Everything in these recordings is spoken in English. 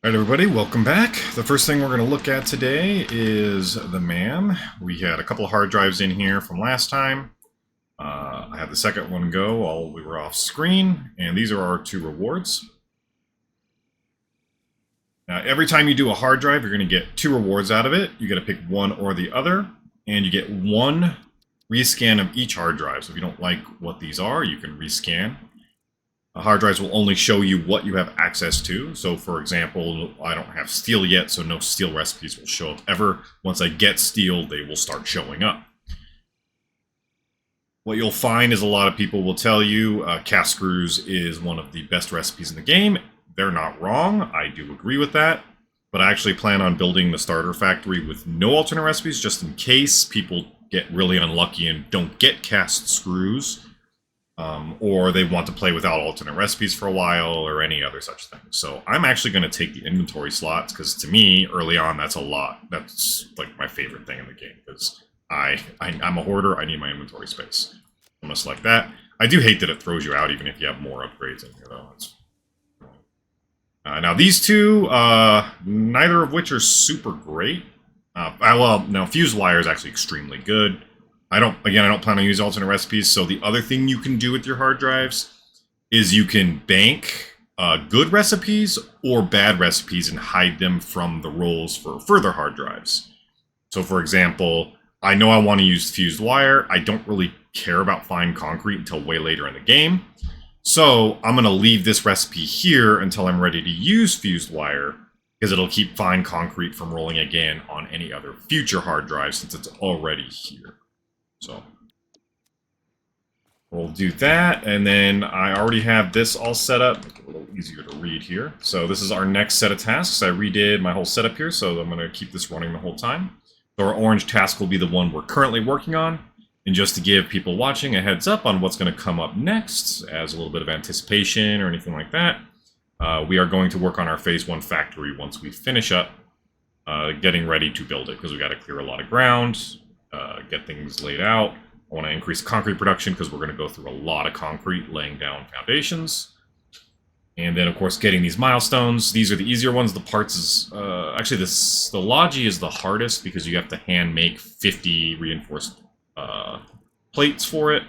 Alright everybody, welcome back. The first thing we're going to look at today is the MAM. We had a couple of hard drives in here from last time. I had the second one go while we were off screen, and these are our two rewards. Now every time you do a hard drive, you're going to get two rewards out of it. You got to pick one or the other, and you get one rescan of each hard drive. So if you don't like what these are, you can rescan. Hard drives will only show you what you have access to. So for example, I don't have steel yet, so no steel recipes will show up ever. Once I get steel, they will start showing up. What you'll find is a lot of people will tell you cast screws is one of the best recipes in the game. They're not wrong. I do agree with that. But I actually plan on building the starter factory with no alternate recipes, just in case people get really unlucky and don't get cast screws. Or they want to play without alternate recipes for a while, or any other such thing. So I'm actually going to take the inventory slots, because to me, early on, that's a lot. That's like my favorite thing in the game, because I'm a hoarder, I need my inventory space. I'm going to select that. I do hate that it throws you out even if you have more upgrades in here, though. Now these two, neither of which are super great. Well, no, fused wire is actually extremely good. I don't plan on using alternate recipes, so the other thing you can do with your hard drives is you can bank good recipes or bad recipes and hide them from the rolls for further hard drives. So for example, I know I want to use fused wire. I don't really care about fine concrete until way later in the game. So I'm going to leave this recipe here until I'm ready to use fused wire, because it'll keep fine concrete from rolling again on any other future hard drive since it's already here. So we'll do that, and then I already have this all set up. Make it a little easier to read here. So this is our next set of tasks. I redid my whole setup here, so I'm going to keep this running the whole time. So our orange task will be the one we're currently working on. And just to give people watching a heads up on what's going to come up next, as a little bit of anticipation or anything like that, we are going to work on our Phase 1 factory once we finish up getting ready to build it, because we got to clear a lot of ground. Get things laid out. I want to increase concrete production because we're going to go through a lot of concrete laying down foundations. And then, of course, getting these milestones. These are the easier ones. The parts is... actually, the Logi is the hardest because you have to hand make 50 reinforced plates for it.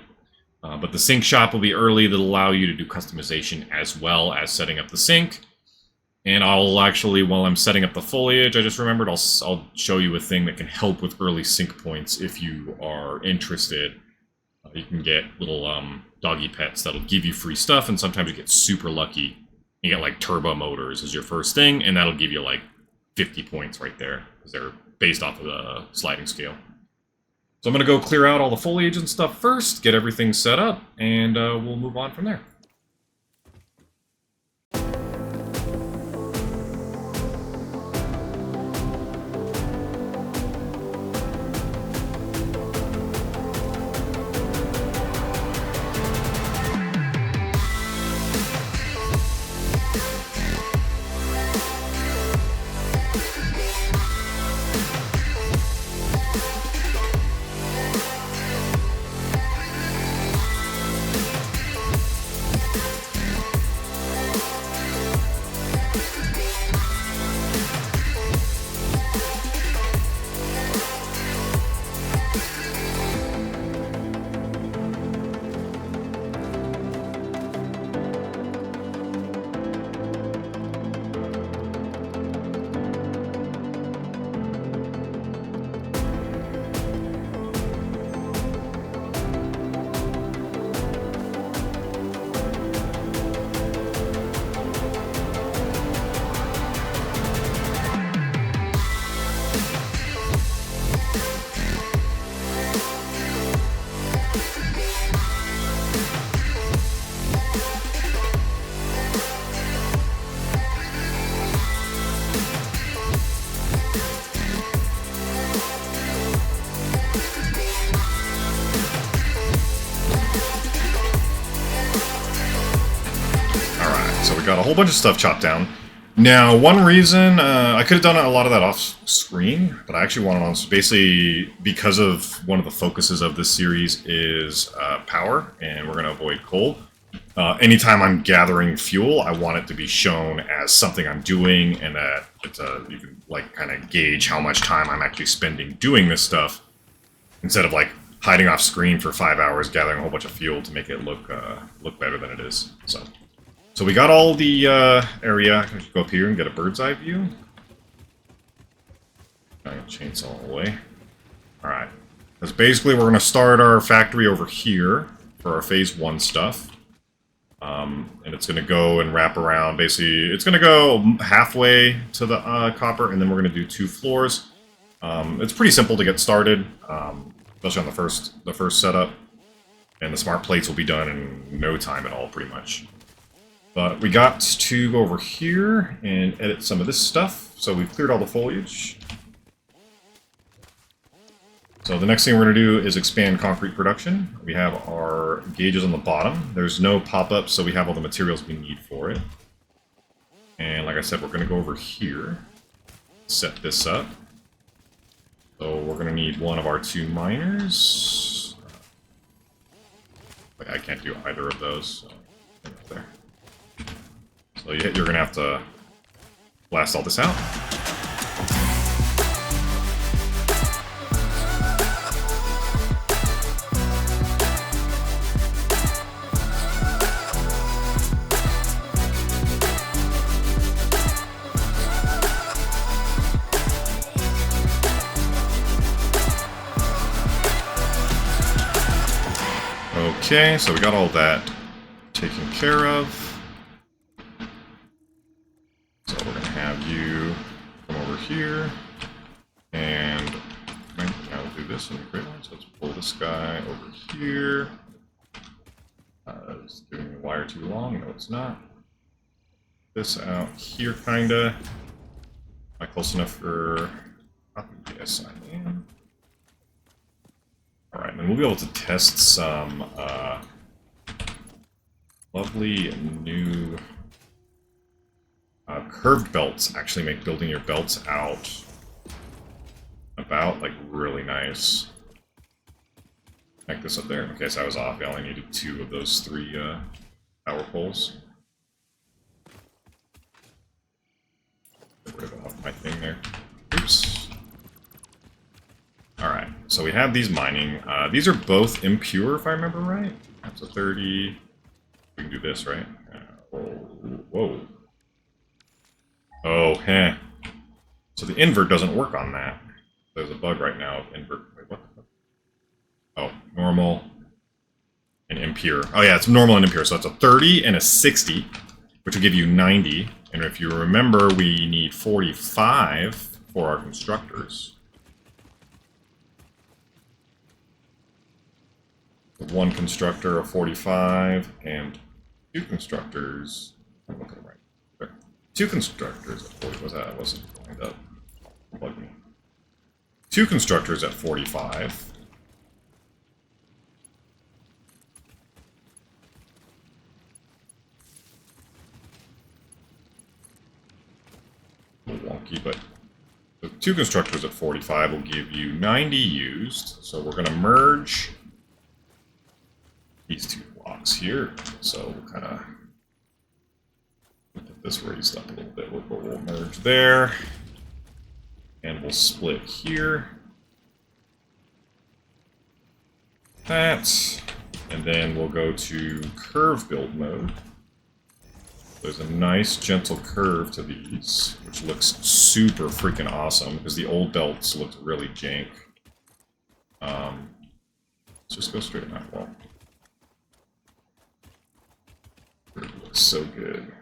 But the sink shop will be early. That'll allow you to do customization as well as setting up the sink. And I'll actually, while I'm setting up the foliage, I just remembered, I'll show you a thing that can help with early sync points if you are interested. You can get little doggy pets that'll give you free stuff, and sometimes you get super lucky. You get like turbo motors as your first thing, and that'll give you like 50 points right there, because they're based off of the sliding scale. So I'm going to go clear out all the foliage and stuff first, get everything set up, and we'll move on from there. So we got a whole bunch of stuff chopped down. Now, one reason, I could have done a lot of that off screen, but I actually wanted on, basically, because of one of the focuses of this series is power, and we're going to avoid coal. anytime I'm gathering fuel, I want it to be shown as something I'm doing, and that it's you can like kind of gauge how much time I'm actually spending doing this stuff, instead of like hiding off screen for 5 hours gathering a whole bunch of fuel to make it look better than it is. So we got all the area. I can go up here and get a bird's eye view. Giant chainsaw away. All right, because basically we're going to start our factory over here for our phase 1 stuff. And it's going to go and wrap around. Basically, it's going to go halfway to the copper, and then we're going to do 2 floors. It's pretty simple to get started, especially on the first setup. And the smart plates will be done in no time at all, pretty much. But we got to go over here and edit some of this stuff. So we've cleared all the foliage. So the next thing we're going to do is expand concrete production. We have our gauges on the bottom. There's no pop-ups, so we have all the materials we need for it. And like I said, we're going to go over here, set this up. So we're going to need one of our 2 miners. I can't do either of those. So, there. So you're going to have to blast all this out. Okay, so we got all that taken care of. So we're going to have you come over here, and now we'll do this in the great one. So let's pull this guy over here. It's giving the wire too long. No, it's not. This out here, kinda. Am I close enough for? Yes, I am. Alright, and then we'll be able to test some lovely new curved belts. Actually make building your belts out about, like, really nice. Connect this up there. Okay, so I was off. I only needed 2 of those 3 power poles. Get rid of my thing there. Oops. Alright, so we have these mining. These are both impure, if I remember right. That's a 30. We can do this, right? Whoa. Oh, heh. So the invert doesn't work on that. There's a bug right now of invert. Wait, what the fuck? Oh, normal and impure. Oh yeah, it's normal and impure. So it's a 30 and a 60, which will give you 90. And if you remember, we need 45 for our constructors. 1 constructor of 45 and 2 constructors. I'm looking right there. 2 constructors at 40. Was that? I wasn't lined up. Plug me. 2 constructors at 45. A little wonky, but the 2 constructors at 45 will give you 90 used. So we're going to merge these 2 blocks here, so we'll kind of get this raised up a little bit. We'll merge there, and we'll split here. That, and then we'll go to curve build mode. There's a nice gentle curve to these, which looks super freaking awesome because the old belts looked really jank. Let's just go straight in that wall. It looks so good.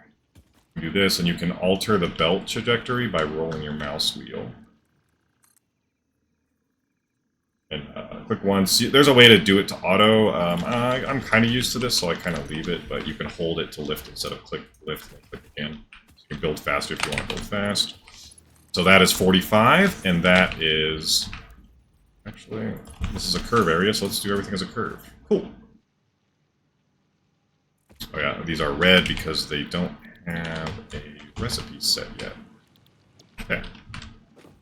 You do this, and you can alter the belt trajectory by rolling your mouse wheel. And click once. There's a way to do it to auto. I'm kind of used to this, so I kind of leave it, but you can hold it to lift instead of click, lift, and click again. So you can build faster if you want to build fast. So that is 45, and that is... Actually, this is a curve area, so let's do everything as a curve. Cool. Oh yeah, these are red because they don't have a recipe set yet. Okay.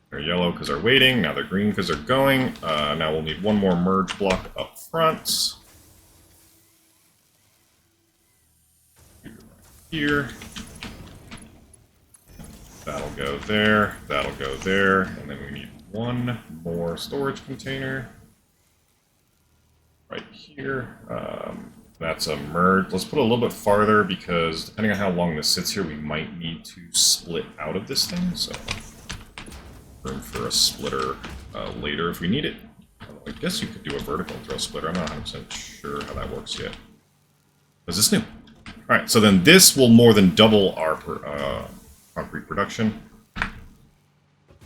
They're yellow because they're waiting, now they're green because they're going. Now we'll need 1 more merge block up front. here. That'll go there, that'll go there, and then we need one more storage container right here. That's a merge. Let's put it a little bit farther because depending on how long this sits here, we might need to split out of this thing. So room for a splitter later if we need it. I guess you could do a vertical throw splitter. I'm not 100% sure how that works yet. Is this new? All right, so then this will more than double our concrete production.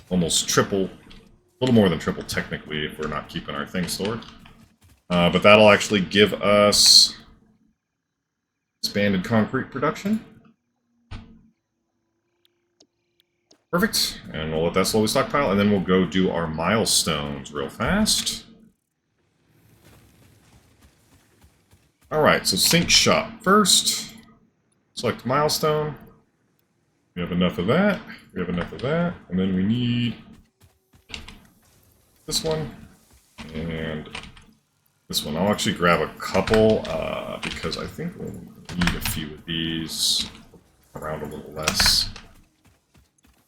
Almost triple, a little more than triple technically if we're not keeping our thing stored. But that'll actually give us expanded concrete production. Perfect, and we'll let that slowly stockpile, and then we'll go do our milestones real fast. Alright, so sink shop first. Select milestone. We have enough of that, we have enough of that, and then we need this one, and this one. I'll actually grab a couple, because I think we'll need a few of these around a little less.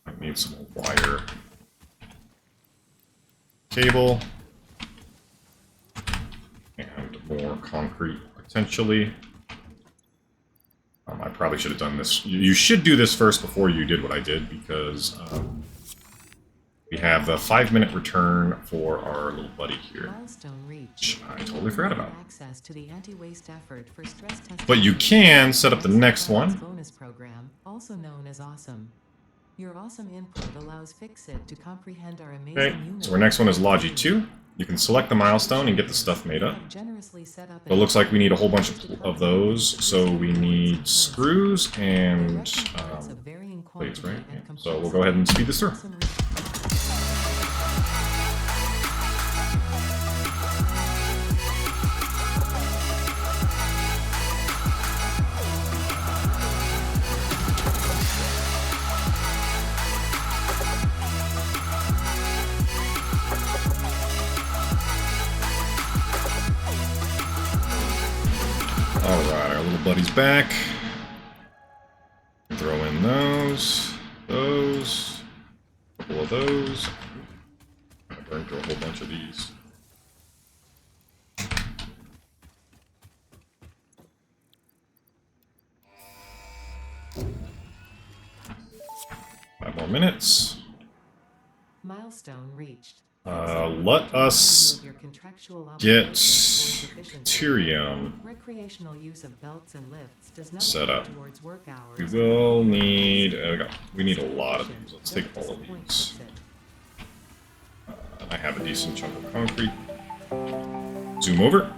I need some wire, cable, and more concrete, potentially. I probably should have done this. You should do this first before you did what I did, because we have the 5-minute return for our little buddy here, which I totally forgot about. But you can set up the next one. Bonus program, also known as Awesome. Your awesome input allows Fixit to comprehend our amazing Okay, so our next one is Logi 2. You can select the milestone and get the stuff made up. But it looks like we need a whole bunch of those, so we need screws and plates, right? Yeah. So we'll go ahead and speed this through. Alright, our little buddy's back. Throw in those, a couple of those. I burned through a whole bunch of these. 5 more minutes. Milestone reached. Let us get Ethereum set up. We will need, we need a lot of these. Let's take all of these. I have a decent chunk of concrete. Zoom over.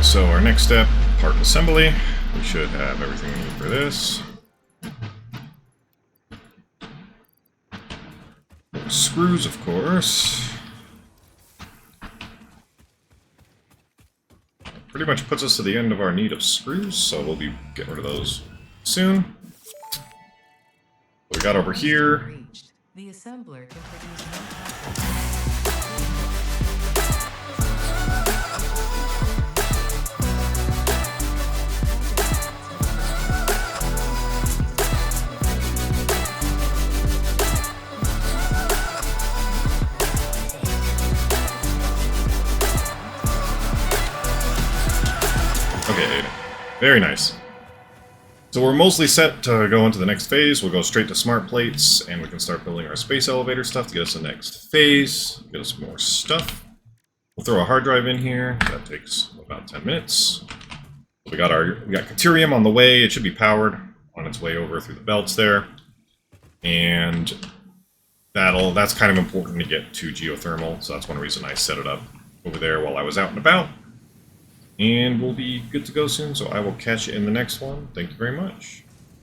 so our next step, part assembly. We should have everything we need for this. More screws, of course. Pretty much puts us to the end of our need of screws, so we'll be getting rid of those soon. What we got over here. The assembler can produce Okay, very nice. So we're mostly set to go into the next phase. We'll go straight to smart plates, and we can start building our space elevator stuff to get us the next phase, get us more stuff. We'll throw a hard drive in here. That takes about 10 minutes. We got Caterium on the way. It should be powered on its way over through the belts there. And that's kind of important to get to geothermal, so that's one reason I set it up over there while I was out and about. And we'll be good to go soon, so I will catch you in the next one. Thank you very much.